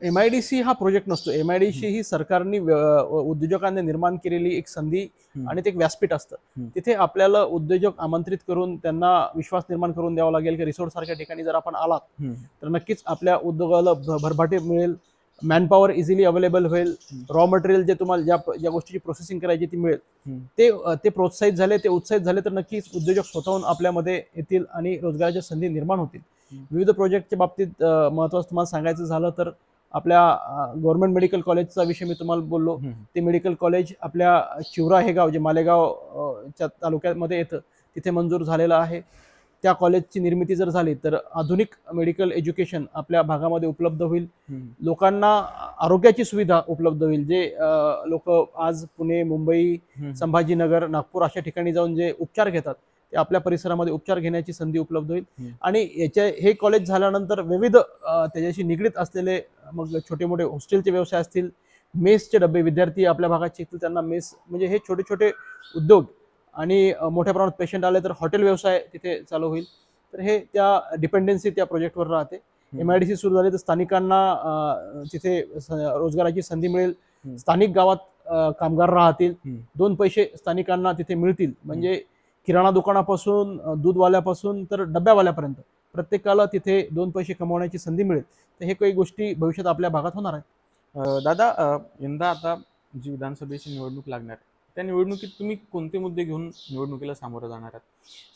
[SPEAKER 1] MIDC हा प्रोजेक्ट नसतो. MIDC ही सरकारने उद्योजकांनी निर्माण केलेली एक संधी आणि ते एक व्यासपीठ असतं. तिथे आपल्याला उद्योजक आमंत्रित करून त्यांना विश्वास निर्माण करून द्यावा लागेल की रिसोर्ट सारख्या ठिकाणी जर आपण आलात तर नक्कीच आपल्या उद्योगाला भरभराटी मिळेल, मॅनपॉवर इझिली अवेलेबल होईल, रॉ मटेरियल जे तुम्हाला ज्या गोष्टीची प्रोसेसिंग करायची ती मिळेल. ते प्रोत्साहित झाले, ते उत्साहित झाले तर नक्कीच उद्योजक स्वतःहून आपल्यामध्ये येतील आणि रोजगाराच्या संधी निर्माण होतील. विविध प्रोजेक्टच्या बाबतीत महत्त्वाचं तुम्हाला सांगायचं झालं तर आपल्या गव्हर्नमेंट मेडिकल कॉलेजचा विषय मी तुम्हाला बोललो. ते मेडिकल कॉलेज आपल्या चिवरा हे गाव जे मालेगावच्या तालुक्यामध्ये येतं तिथे मंजूर झालेलं आहे. त्या कॉलेजची निर्मिती जर झाली तर आधुनिक मेडिकल एज्युकेशन आपल्या भागामध्ये उपलब्ध होईल. लोकांना आरोग्याची सुविधा उपलब्ध होईल. जे लोक आज पुणे, मुंबई, संभाजीनगर, नागपूर अशा ठिकाणी जाऊन जे उपचार घेतात ते आपल्या परिसरामध्ये उपचार घेण्याची संधी उपलब्ध होईल. आणि हे कॉलेज झाल्यानंतर विविध त्याच्याशी निगडीत असलेले मग छोटे मोठे हॉस्टेलचे व्यवसाय असतील, मेसचे डबे, विद्यार्थी आपल्या भागात शिकतील त्यांना मेस, म्हणजे हे छोटे छोटे उद्योग आणि मोठ्या प्रमाणात पेशंट आले तर हॉटेल व्यवसाय तिथे चालू होईल. तर हे त्या डिपेंडन्सी त्या प्रोजेक्टवर राहते. MIDC सुरू झाली तर स्थानिकांना तिथे रोजगाराची संधी मिळेल, स्थानिक गावात कामगार राहतील, दोन पैसे स्थानिकांना तिथे मिळतील. म्हणजे किराणा दुकानापासून, दूधवाल्यापासून तर डब्यावाल्यापर्यंत प्रत्येकाला तिथे दोन पैसे कमवण्याची संधी मिळेल. तर हे काही गोष्टी भविष्यात आपल्या भागात होणार आहेत.
[SPEAKER 2] दादा, यंदा आता जी विधानसभेची निवडणूक लागणार आहे त्या निवडणुकीत तुम्ही कोणते मुद्दे घेऊन निवडणुकीला सामोरं जाणार आहात?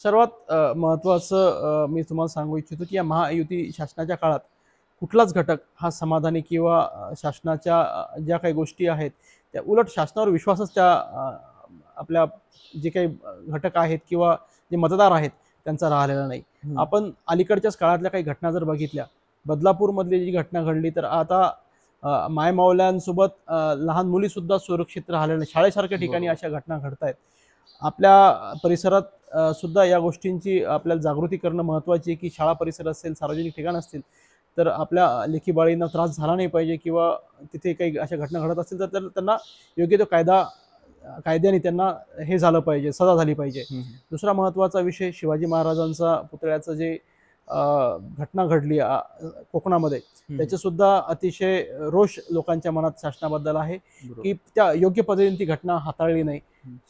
[SPEAKER 1] सर्वात महत्त्वाचं मी तुम्हाला सांगू इच्छितो की या महायुती शासनाच्या काळात कुठलाच घटक हा समाधानी किंवा शासनाच्या ज्या काही गोष्टी आहेत त्या उलट शासनावर विश्वासच त्या आपल्या जे काही घटक आहेत किंवा जे मतदार आहेत त्यांचा राहिलेला नाही. आपण अलीकडच्याच काळातल्या काही घटना जर बघितल्या, बदलापूरमधली जी घटना घडली तर आता मायमावल्यांसोबत लहान मुली सुद्धा सुरक्षित राहिल्या नाही. शाळेसारख्या ठिकाणी अशा घटना घडत आहेत. आपल्या परिसरात सुद्धा या गोष्टींची आपल्याला जागृती करणं महत्त्वाची आहे की शाळा परिसर असेल, सार्वजनिक ठिकाण असतील तर आपल्या लेखी बाळींना त्रास झाला नाही पाहिजे किंवा तिथे काही अशा घटना घडत असतील तर त्यांना योग्य तो कायद्याने त्यांना हे झालं पाहिजे, सजा झाली पाहिजे. दुसरा महत्त्वाचा विषय शिवाजी महाराजांचा पुतळ्याचं जे घटना घडली कोकणामध्ये त्याचे सुद्धा अतिशय रोष लोकांच्या मनात शासनाबद्दल आहे की त्या योग्य पद्धतीने ती घटना हाताळली नाही.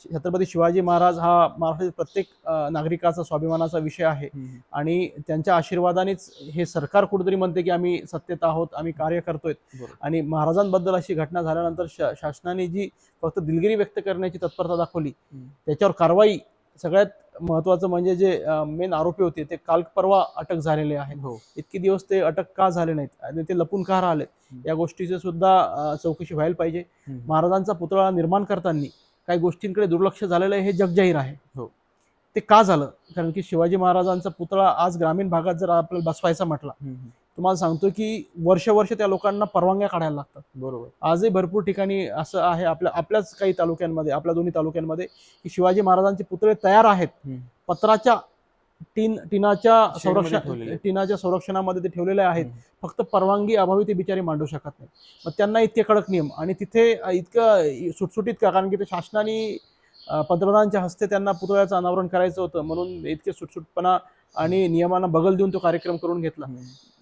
[SPEAKER 1] छत्रपती शिवाजी महाराज हा महाराष्ट्रातील प्रत्येक नागरिकाचा स्वाभिमानाचा विषय आहे आणि त्यांच्या आशीर्वादानेच हे सरकार कुठेतरी म्हणते की आम्ही सत्तेत आहोत, आम्ही कार्य करतोय. आणि महाराजांबद्दल अशी घटना झाल्यानंतर शासनाने जी फक्त दिलगिरी व्यक्त करण्याची तत्परता दाखवली त्याच्यावर कारवाई, सगळ्यात महत्त्वाचं म्हणजे जे मेन आरोपी होते ते काल परवा अटक झालेले आहेत. इतके दिवस ते अटक का झाले नाहीत आणि ते लपून का राहिले या गोष्टीचे सुद्धा चौकशी व्हायला पाहिजे. महाराजांचा पुतळा निर्माण करताना काही गोष्टींकडे दुर्लक्ष झालेलं आहे हे जगजाहीर आहे. ते का झालं? कारण की शिवाजी महाराजांचा पुतळा आज ग्रामीण भागात जर आपल्याला बसवायचा म्हटला, तुम्हाला सांगतो की वर्ष त्या लोकांना परवानग्या काढायला लागतात. बरोबर. आजही भरपूर ठिकाणी असं आहे आपल्याच काही तालुक्यांमध्ये, आपल्या दोन्ही तालुक्यांमध्ये की शिवाजी महाराजांचे पुतळे तयार आहेत, पत्राच्या टिनाच्या संरक्षणामध्ये ते ठेवलेले आहेत, फक्त परवानगी अभावी ते बिचारे मांडू शकत नाही. मग त्यांना इतके कडक नियम आणि तिथे इतकं सुटसुटीत का? कारण की ते शासनाने पंतप्रधानांच्या हस्ते त्यांना पुतळ्याचं अनावरण करायचं होतं म्हणून इतके सुटसुटपणा आणि नियमांना बगल देऊन तो कार्यक्रम करून घेतला.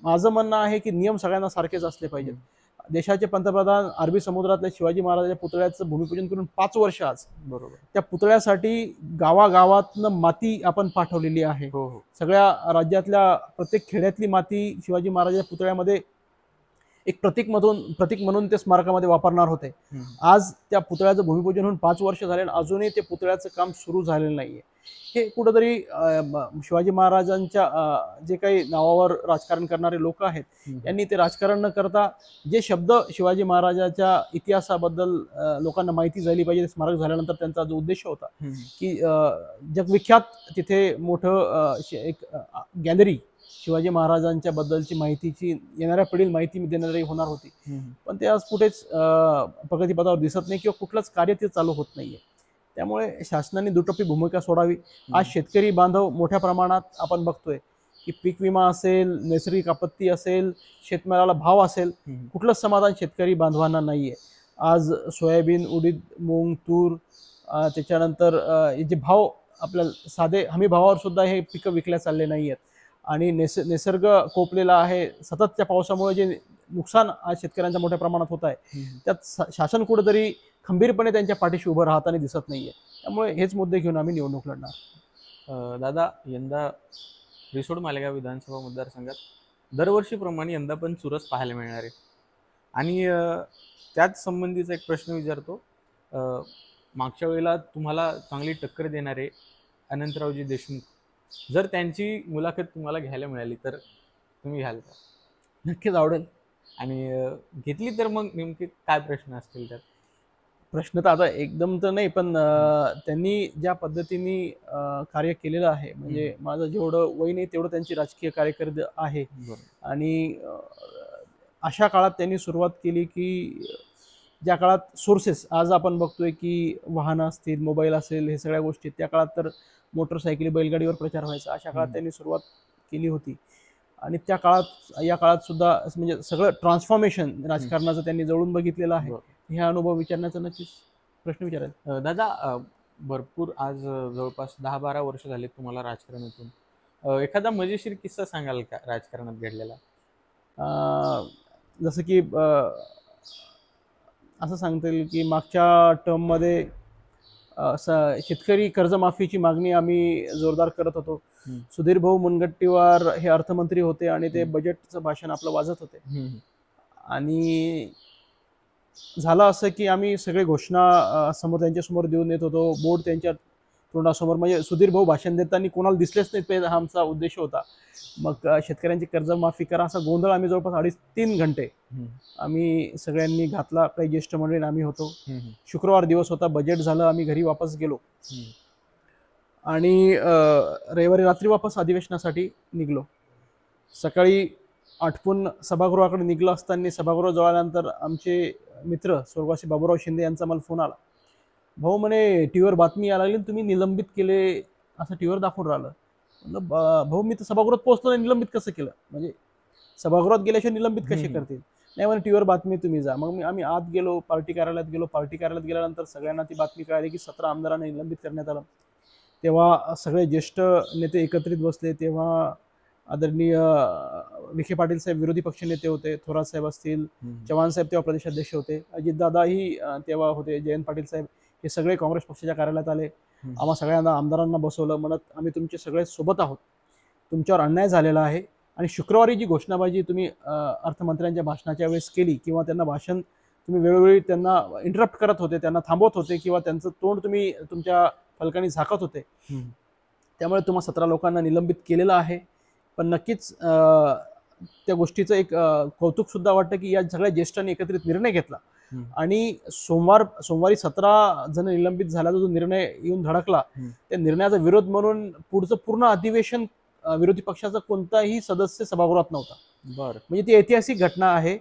[SPEAKER 1] माझं म्हणणं आहे की नियम सगळ्यांना सारखेच असले पाहिजेत. देशाचे पंतप्रधान अरबी समुद्रातल्या शिवाजी महाराजांच्या पुतळ्याचं भूमिपूजन करून 5 वर्ष आज. बरोबर. त्या पुतळ्यासाठी गावागावातनं माती आपण पाठवलेली आहे. सगळ्या राज्यातल्या प्रत्येक खेड्यातली माती शिवाजी महाराजांच्या पुतळ्यामध्ये एक प्रतीक म्हणून ते स्मारकामध्ये वापरणार होते. आज त्या पुतळ्याचं भूमिपूजन होऊन 5 वर्ष झाले आणि अजूनही ते पुतळ्याचं काम सुरू झालेलं नाहीये. हे कुठंतरी शिवाजी महाराजांच्या जे काही नावावर राजकारण करणारे लोक आहेत यांनी ते राजकारण न करता जे शब्द शिवाजी महाराजांच्या इतिहासाबद्दल लोकांना माहिती झाली पाहिजे, स्मारक झाल्यानंतर त्यांचा जो उद्देश होता की जगविख्यात तिथे मोठं एक गॅलरी शिवाजी महाराजांच्या बद्दलची माहितीची येणाऱ्या पिढीला माहिती देणारी होणार होती. पण ते आज कुठेच प्रगतीपथावर दिसत नाही किंवा कुठलंच कार्य ते चालू होत नाहीये. त्यामुळे शासनाने दुटप्पी भूमिका सोडावी. आज शेतकरी बांधव मोठ्या प्रमाणात आपण बघतोय की पीक विमा असेल, नैसर्गिक आपत्ती असेल, शेतमालाला भाव असेल, कुठलंच समाधान शेतकरी बांधवांना नाहीये. आज सोयाबीन, उडीद, मूग, तूर, त्याच्यानंतर हे जे भाव आपल्या साधे हमी भावावर सुद्धा हे पिकं विकल्या चालले नाही आहेत. आणि निसर्ग कोपलेला आहे. सततच्या पावसामुळे जे नुकसान आज शेतकऱ्यांच्या मोठ्या प्रमाणात होत आहे, त्यात शासन कुठेतरी खंबीरपणे त्यांच्या पाठीशी उभं राहताना दिसत नाहीये. त्यामुळे हेच मुद्दे घेऊन आम्ही निवडणूक लढणार.
[SPEAKER 2] दादा, यंदा रिसोड मालेगाव विधानसभा मतदारसंघात दरवर्षीप्रमाणे यंदा पण चुरस पाहायला मिळणार आहे. आणि त्याच संबंधीचा एक प्रश्न विचारतो. मागच्या वेळेला तुम्हाला चांगली टक्कर देणारे अनंतरावजी देशमुख, जर त्यांची मुलाखत तुम्हाला घ्यायला मिळाली तर तुम्ही घ्याल का?
[SPEAKER 1] नक्कीच आवडेल.
[SPEAKER 2] आणि घेतली तर मग नेमके काय प्रश्न असतील त्यात?
[SPEAKER 1] प्रश्न तर आता एकदम तर नाही, पण त्यांनी ज्या पद्धतीने कार्य केलेलं आहे, म्हणजे माझं जेवढं वय नाही तेवढं त्यांची राजकीय कार्यकीर्द आहे. आणि अशा काळात त्यांनी सुरुवात केली की ज्या काळात सोर्सेस आज आपण बघतोय की वाहनं असतील, मोबाईल असेल, हे सगळ्या गोष्टी, त्या काळात तर मोटरसायकली, बैलगाडीवर प्रचार व्हायचा. अशा काळात त्यांनी सुरुवात केली होती. आणि त्या काळात या काळात सुद्धा म्हणजे सगळं ट्रान्सफॉर्मेशन राजकारणाचं त्यांनी जवळून बघितलेलं आहे. हे अनुभव विचारण्याचा नक्कीच प्रश्न विचारायचा.
[SPEAKER 2] दादा, भरपूर आज जवळपास 10-12 वर्ष झाले तुम्हाला राजकारणातून. एखादा मजेशीर किस्सा सांगाल का राजकारणात घडलेला?
[SPEAKER 1] जसं की असं सांगता येईल की मागच्या टर्ममध्ये शेतकरी कर्जमाफीची मागणी आम्ही जोरदार करत होतो. सुधीर भाऊ मुनगंटीवार हे अर्थमंत्री होते आणि ते बजेटचं भाषण आपलं वाजत होते. आणि झालं असं की आम्ही सगळे घोषणा समोर त्यांच्यासमोर देऊन येत होतो. बोर्ड त्यांच्या तोंडासमोर, म्हणजे सुधीर भाऊ भाषण देताना कोणाला दिसलेच नाहीत, हा आमचा उद्देश होता. मग शेतकऱ्यांची कर्जमाफी करा असा गोंधळ आम्ही जवळपास 2.5-3 घंटे आम्ही सगळ्यांनी घातला. काही ज्येष्ठ मंडळी आम्ही होतो. शुक्रवार दिवस होता, बजेट झालं, आम्ही घरी वापस गेलो आणि रविवारी रात्री वापस अधिवेशनासाठी निघलो. सकाळी आटपून सभागृहाकडे निघलो असताना सभागृह जवळाल्यानंतर आमचे मित्र स्वर्गवासी बाबूराव शिंदे यांचा मला फोन आला. भाऊ म्हणे टीव्हीवर बातमी यायला लागली, तुम्ही निलंबित केले असं टीव्हीवर दाखवून राहिलं. म्हणलं भाऊ मी तर सभागृहात पोहोचलो नाही, निलंबित कसं केलं? म्हणजे सभागृहात गेल्याशिवाय निलंबित कसे करतील? नाही म्हणे टीव्हीवर बातमी, तुम्ही जा. मग आम्ही आत गेलो, पार्टी कार्यालयात गेलो. पार्टी कार्यालयात गेल्यानंतर सगळ्यांना ती बातमी कळाली की 17 आमदारांना निलंबित करण्यात आलं. तेव्हा सगळे ज्येष्ठ नेते एकत्रित बसले. तेव्हा आदरणीय विखे पाटील साहेब विरोधी पक्ष नेते होते, थोरात साहेब असतील, चव्हाण साहेब तेव्हा प्रदेशाध्यक्ष होते, अजितदादाही तेव्हा होते, जयंत पाटील साहेब, हे सगळे काँग्रेस पक्षाच्या कार्यालयात आले. आम्हा सगळ्यांना आमदारांना बसवलं, म्हणत आम्ही तुमचे सगळे सोबत आहोत, तुमच्यावर अन्याय झालेला आहे. आणि शुक्रवारी जी घोषणाबाजी तुम्ही अर्थमंत्र्यांच्या भाषणाच्या वेळेस केली किंवा त्यांना भाषण तुम्ही वेळोवेळी त्यांना इंटरप्ट करत होते, त्यांना थांबवत होते किंवा त्यांचं तोंड तुम्ही तुमच्या फलकांनी झाकत होते, त्यामुळे तुम्हा 17 लोकांना निलंबित केलेलं आहे. पण नक्कीच त्या गोष्टीचं एक कौतुक सुद्धा वाटतं की या सगळ्या ज्येष्ठांनी एकत्रित निर्णय घेतला आणि सोमवारी 17 जण निलंबित झाल्याचा जो निर्णय येऊन धडकला, त्या निर्णयाचा विरोध म्हणून पुढचं पूर्ण अधिवेशन विरोधी पक्षाचा कोणताही सदस्य सभागृहात नव्हता. म्हणजे ती ऐतिहासिक घटना आहे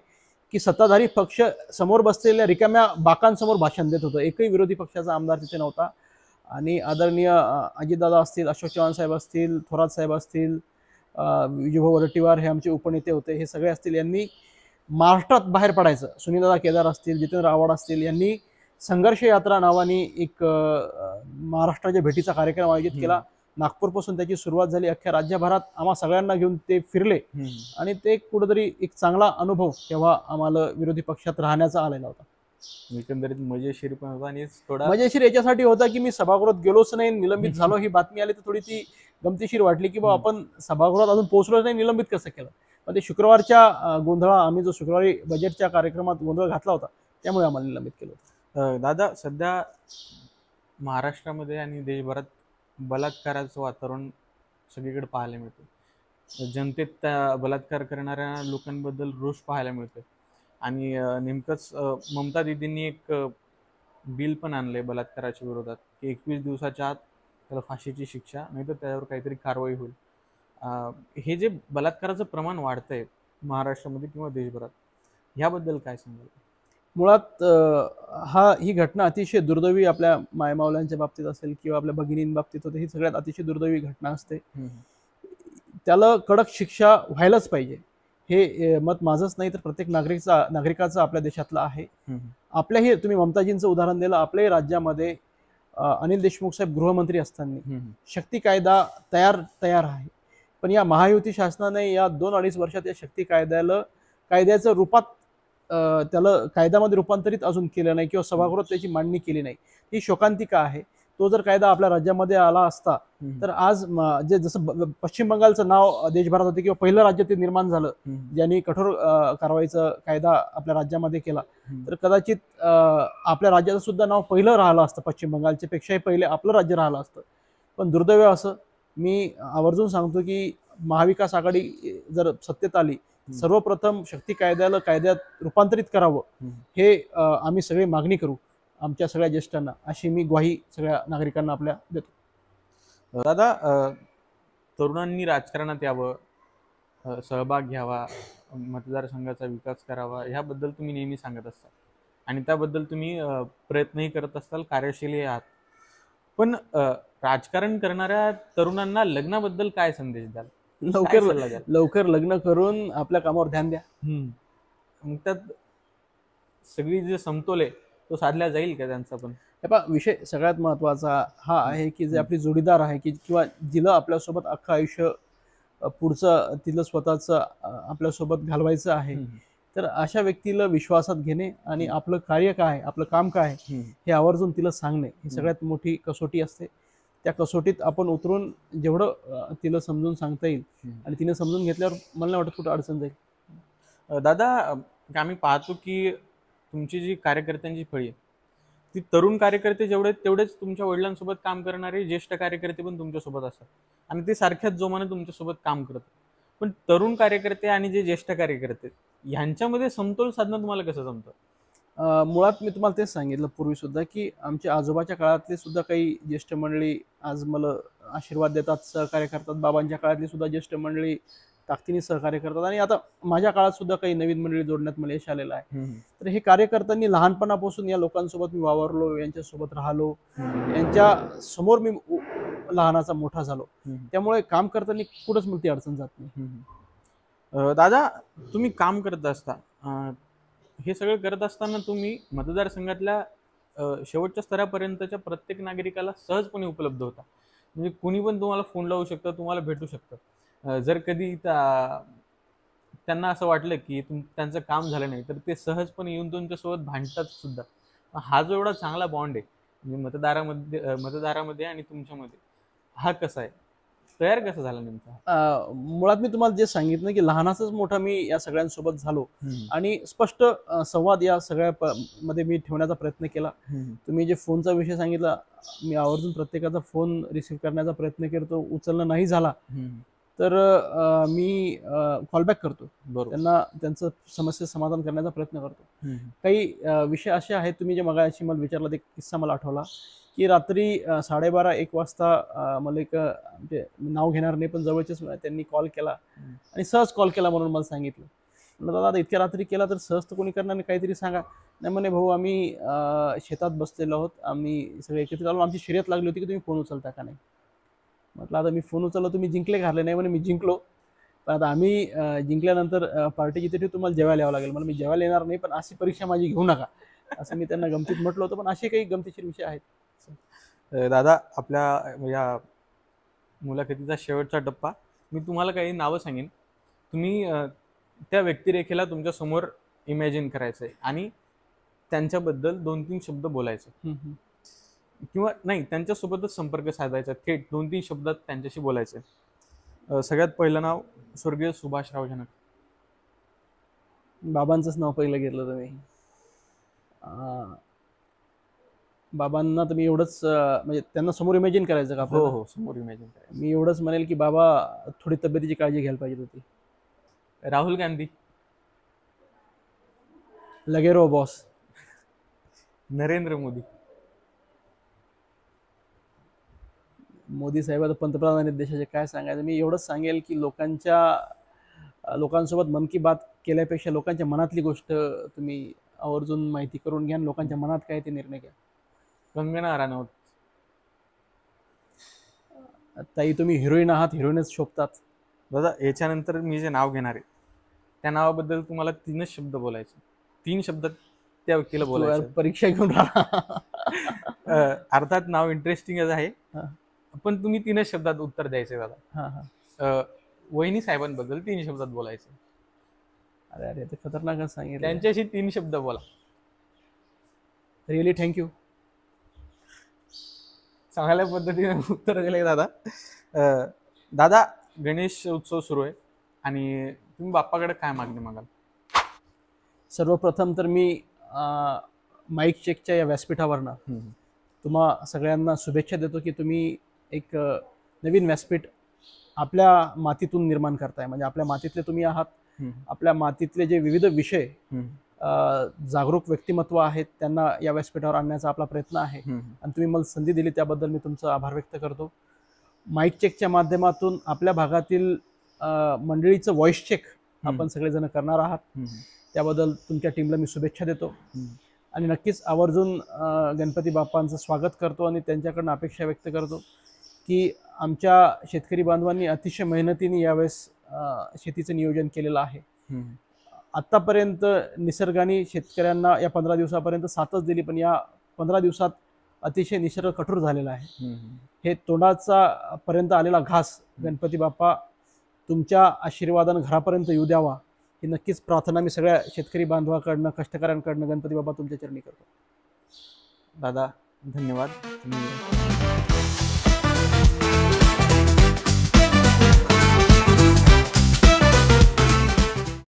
[SPEAKER 1] की सत्ताधारी पक्ष समोर बसलेल्या रिकाम्या बाकांसमोर भाषण देत होतं. एकही विरोधी पक्षाचा आमदार तिथे नव्हता. आणि आदरणीय अजितदादा असतील, अशोक चव्हाण साहेब असतील, थोरात साहेब असतील, विजयभाऊ वडेट्टीवार हे आमचे उपनेते होते, हे सगळे असतील, यांनी महाराष्ट्रात बाहेर पडायचं. सुनीलदादा केदार असतील, जितेंद्र आव्हाड असतील, यांनी संघर्ष यात्रा नावाने एक महाराष्ट्राच्या भेटीचा कार्यक्रम आयोजित केला. नागपूरपासून त्याची सुरुवात झाली. अख्ख्या राज्यभरात आम्हा सगळ्यांना घेऊन ते फिरले आणि ते कुठेतरी एक चांगला अनुभव तेव्हा आम्हाला विरोधी पक्षात राहण्याचा आलेला होता.
[SPEAKER 2] एकंदरीत मजेशीर पण होता. आणि थोडा
[SPEAKER 1] मजेशीर याच्यासाठी होता की मी सभागृहात गेलोच नाही, निलंबित झालो, ही बातमी आली तर थोडी ती गमतीशीर वाटली की बा आपण सभागृहात अजून पोहोचलोच नाही, निलंबित कसं केलं. पण ते शुक्रवारच्या गोंधळा आम्ही जो शुक्रवारी बजेटच्या कार्यक्रमात गोंधळ घातला होता त्यामुळे आम्हाला निलंबित केलं होतं.
[SPEAKER 2] दादा, सध्या महाराष्ट्रामध्ये आणि देशभरात बलात्काराचं वातावरण सगळीकडे पाहायला मिळतं. जनतेत त्या बलात्कार करणाऱ्या लोकांबद्दल रोष पाहायला मिळतो. आणि नेमकंच ममता दीदींनी एक बिल पण आणलंय बलात्काराच्या विरोधात की 21 दिवसाच्या आत त्याला फाशीची शिक्षा, नाही तर त्यावर काहीतरी कारवाई होईल. हे जे बलात्काराचं प्रमाण वाढतंय महाराष्ट्रामध्ये किंवा देशभरात, ह्याबद्दल काय सांगाल?
[SPEAKER 1] मुळात ही घटना अतिशय दुर्दैवी आपल्या मायमावल्यांच्या बाबतीत असेल किंवा आपल्या भगिनींबाबतीत होते, ही सगळ्यात अतिशय दुर्दैवी घटना असते. त्याला कडक शिक्षा व्हायलाच पाहिजे, हे मत माझंच नाही तर प्रत्येक नागरिकाचं आपल्या देशातलं आहे. आपल्याही, तुम्ही ममताजींचं उदाहरण दिलं, आपल्याही राज्यामध्ये अनिल देशमुख साहेब गृहमंत्री असताना शक्ती कायदा तयार आहे, पण या महायुती शासनाने या 2-2.5 वर्षात या शक्ती कायद्याचं रूपात त्याला कायद्यामध्ये रूपांतरित अजून केलं नाही किंवा सभागृहात त्याची मांडणी केली नाही. ही शोकांतिका आहे. तो जर कायदा आपल्या राज्यामध्ये आला असता तर आज जे जसं पश्चिम बंगालचं नाव देशभरात होते किंवा पहिलं राज्य ते निर्माण झालं ज्यांनी कठोर कारवाईचा कायदा आपल्या राज्यामध्ये केला, तर कदाचित आपल्या राज्याचं सुद्धा नाव पहिलं राहिलं असतं, पश्चिम बंगालच्या पेक्षाही पहिले आपलं राज्य राहिलं असतं. पण दुर्दैव असं, मी आवर्जून सांगतो की महाविकास आघाडी जर सत्तेत आली, सर्वप्रथम शक्ती कायद्यात रूपांतरित करावं, हे आम्ही सगळे मागणी करू आमच्या सगळ्या ज्येष्ठांना, अशी मी ग्वाही सगळ्या नागरिकांना आपल्या देतो.
[SPEAKER 2] दादा, तरुणांनी राजकारणात यावं, सहभाग घ्यावा, मतदारसंघाचा विकास करावा, ह्याबद्दल तुम्ही नेहमी सांगत असता आणि त्याबद्दल तुम्ही प्रयत्नही करत असताल, कार्यशीलही आहात. पण राजकारण करणाऱ्या तरुणांना लग्नाबद्दल काय संदेश द्याल?
[SPEAKER 1] लवकर लग्न करून आपल्या कामावर ध्यान द्या.
[SPEAKER 2] मग त्यात सगळी जे समतोल आहे तो साधला जाईल का त्यांचा? पण
[SPEAKER 1] विषय सगळ्यात महत्वाचा हा आहे की जे आपली जोडीदार आहे की किंवा जिला आपल्यासोबत अख्खं आयुष्य पुढचं तिला स्वतःचं आपल्यासोबत घालवायचं आहे, तर अशा व्यक्तीला विश्वासात घेणे आणि आपलं कार्य काय, आपलं काम काय हे आवर्जून तिला सांगणे, ही सगळ्यात मोठी कसोटी असते. त्या कसोटीत आपण उतरून जेवढं तिला समजून सांगता येईल आणि तिने समजून घेतल्यावर मला नाही वाटत कुठं अडचण जाईल.
[SPEAKER 2] दादा, आम्ही पाहतो की तुमची जी कार्यकर्त्यांची फळी आहे ती तरुण कार्यकर्ते तेवढेच तुमच्या वडिलांसोबत काम करणारे ज्येष्ठ कार्यकर्ते पण तुमच्यासोबत असतात आणि ते सारख्याच जोमाने तुमच्यासोबत काम करतात. पण तरुण कार्यकर्ते आणि जे ज्येष्ठ कार्यकर्ते ह्यांच्यामध्ये समतोल साधणं तुम्हाला कसं जमतं?
[SPEAKER 1] मुळात मी तुम्हाला तेच सांगितलं पूर्वी सुद्धा की आमच्या आजोबाच्या काळातले सुद्धा काही ज्येष्ठ मंडळी आज मला आशीर्वाद देतात, सहकार्य करतात. बाबांच्या काळातली सुद्धा ज्येष्ठ मंडळी ताकदीने सहकार्य करतात आणि आता माझ्या काळात सुद्धा काही नवीन मंडळी जोडण्यात मला यश आलेलं आहे. तर हे कार्यकर्त्यांनी लहानपणापासून या लोकांसोबत मी वावरलो, यांच्यासोबत राहिलो, यांच्या समोर मी लहानाचा मोठा झालो, त्यामुळे काम करताना कुठंच मला ती अडचण जात नाही.
[SPEAKER 2] दादा, तुम्ही काम करत असता, हे सगळं करत असताना तुम्ही मतदारसंघातल्या शेवटच्या स्तरापर्यंतच्या प्रत्येक नागरिकाला सहजपणे उपलब्ध होता. म्हणजे कुणी पण तुम्हाला फोन लावू शकतं, तुम्हाला भेटू शकतं. जर कधी त्यांना असं वाटलं की त्यांचं काम झालं नाही तर ते सहजपणे येऊन तुमच्यासोबत भांडतात सुद्धा. हा जो एवढा चांगला बॉन्ड आहे म्हणजे मतदारामध्ये आणि तुमच्यामध्ये, हा कसा आहे, तयार कसा झाला नेमका?
[SPEAKER 1] मुळात मी तुम्हाला जे सांगितलं की लहानाचाच मोठा मी या सगळ्यांसोबत झालो आणि स्पष्ट संवाद या सगळ्या मध्ये मी ठेवण्याचा प्रयत्न केला. तुम्ही जे फोनचा विषय सांगितला, मी आवर्जून प्रत्येकाचा फोन रिसिव्ह करण्याचा प्रयत्न करतो. उचलणं नाही झाला तर मी कॉलबॅक करतो, त्यांना त्यांचं समस्या समाधान करण्याचा प्रयत्न करतो. काही विषय असे आहेत, तुम्ही जे मगाशी मला विचारला ते किस्सा मला आठवला की रात्री 12:30-1 वाजता मला एक म्हणजे नाव घेणार नाही पण जवळचेच त्यांनी कॉल केला आणि सहज कॉल केला म्हणून मला सांगितलं. म्हणलं दादा इतक्या रात्री केला तर सहज तर कोणी करणार नाही, काहीतरी सांगा. नाही म्हणे भाऊ आम्ही शेतात बसलेलो आहोत, आम्ही सगळे एकत्रित आलो, आमची शर्यत लागली होती की तुम्ही फोन उचलता का नाही. म्हटलं आता मी फोन उचलला, तुम्ही जिंकले घाले. नाही म्हणे मी जिंकलो, पण आता आम्ही जिंकल्यानंतर पार्टी जिथे ठेवू, तुम्हाला जेवायला यावं लागेल. मला मी जेवायला येणार नाही पण अशी परीक्षा माझी घेऊ नका, असं मी त्यांना गमतीत म्हटलं होतं. पण असे काही गमतीशीर विषय आहेत.
[SPEAKER 2] दादा, आपल्या या मुलाखतीचा शेवटचा टप्पा, मी तुम्हाला काही नावं सांगेन, तुम्ही त्या व्यक्तिरेखेला तुमच्या समोर इमॅजिन करायचं आहे आणि त्यांच्याबद्दल 2-3 शब्द बोलायचे किंवा नाही त्यांच्यासोबतच संपर्क साधायचा, थेट 2-3 शब्दात त्यांच्याशी बोलायचं. सगळ्यात पहिलं नाव स्वर्गीय सुभाषराव जनक.
[SPEAKER 1] बाबांचंच नाव पहिलं घेतलं तुम्ही. बाबांना तर मी एवढंच म्हणजे त्यांना समोर इमॅजिन करायचं का?
[SPEAKER 2] हो, समोर इमॅजिन करायचं.
[SPEAKER 1] मी एवढंच म्हणेल की बाबा थोडी तब्येतीची काळजी घ्यायला पाहिजे होती.
[SPEAKER 2] राहुल गांधी.
[SPEAKER 1] लगे रो बॉस.
[SPEAKER 2] नरेंद्र मोदी.
[SPEAKER 1] मोदी साहेब आता पंतप्रधान आहेत देशाचे, काय सांगायचं. मी एवढंच सांगेल की लोकांसोबत मन की बात केल्यापेक्षा लोकांच्या मनातली गोष्ट तुम्ही आवर्जून माहिती करून घ्या आणि लोकांच्या मनात काय ते निर्णय घ्या.
[SPEAKER 2] कंगना रानौत.
[SPEAKER 1] ताई तुम्ही हिरोईन आहात, हिरोईनच शोभतात.
[SPEAKER 2] दादा याच्यानंतर मी जे नाव घेणार आहे त्या नावाबद्दल तुम्हाला 3च शब्द बोलायचे. 3 शब्द त्या व्यक्तीला
[SPEAKER 1] तू यार
[SPEAKER 2] बोलायचं.
[SPEAKER 1] परीक्षा घेऊन राहा.
[SPEAKER 2] अर्थात नाव इंटरेस्टिंगच आहे,
[SPEAKER 1] हा,
[SPEAKER 2] पण तुम्ही 3च शब्दात उत्तर द्यायचे दादा.
[SPEAKER 1] हा, हा.
[SPEAKER 2] वहिनी साहेबांबद्दल 3 शब्दात बोलायचे.
[SPEAKER 1] अरे अरे ते खतरनाकच सांगितलं.
[SPEAKER 2] त्यांच्याशी 3 शब्द बोला.
[SPEAKER 1] Really thank you.
[SPEAKER 2] चांगल्या पद्धतीने उत्तर दिले दादा. दादा गणेश उत्सव सुरू आहे आणि तुम्ही बाप्पाकडे काय मागणी मागाल?
[SPEAKER 1] सर्वप्रथम तर मी माईक चेकच्या या व्यासपीठावरनं तुम्हा सगळ्यांना शुभेच्छा देतो की तुम्ही एक नवीन व्यासपीठ आपल्या मातीतून निर्माण करताय. म्हणजे आपल्या मातीतले तुम्ही आहात. आपल्या मातीतले जे विविध विषय जागरूक व्यक्तिमत्व आहेत त्यांना या व्यासपीठावर आणण्याचा आपला प्रयत्न आहे आणि तुम्ही मला संधी दिली त्याबद्दल मी तुमचा आभार व्यक्त करतो. माईक चेकच्या माध्यमातून आपल्या भागातील मंडळीचं व्हॉइस चेक आपण सगळेजण करणार आहात. त्याबद्दल तुमच्या टीमला मी शुभेच्छा देतो आणि नक्कीच आवर्जून गणपती बाप्पांचं स्वागत करतो आणि त्यांच्याकडनं अपेक्षा व्यक्त करतो की आमच्या शेतकरी बांधवांनी अतिशय मेहनतीने यावेळेस शेतीचं नियोजन केलेलं आहे. आत्तापर्यंत निसर्गाने शेतकऱ्यांना या 15 दिवसापर्यंत साथच दिली, पण या 15 दिवसात अतिशय निसर्ग कठोर झालेला आहे. हे तोंडाचा पर्यंत आलेला घास गणपती बाप्पा तुमच्या आशीर्वादानं घरापर्यंत येऊ द्यावा ही नक्कीच प्रार्थना मी सगळ्या शेतकरी बांधवाकडनं कष्टकऱ्यांकडनं गणपती बाप्पा तुमच्या चरणी करतो.
[SPEAKER 2] दादा धन्यवाद.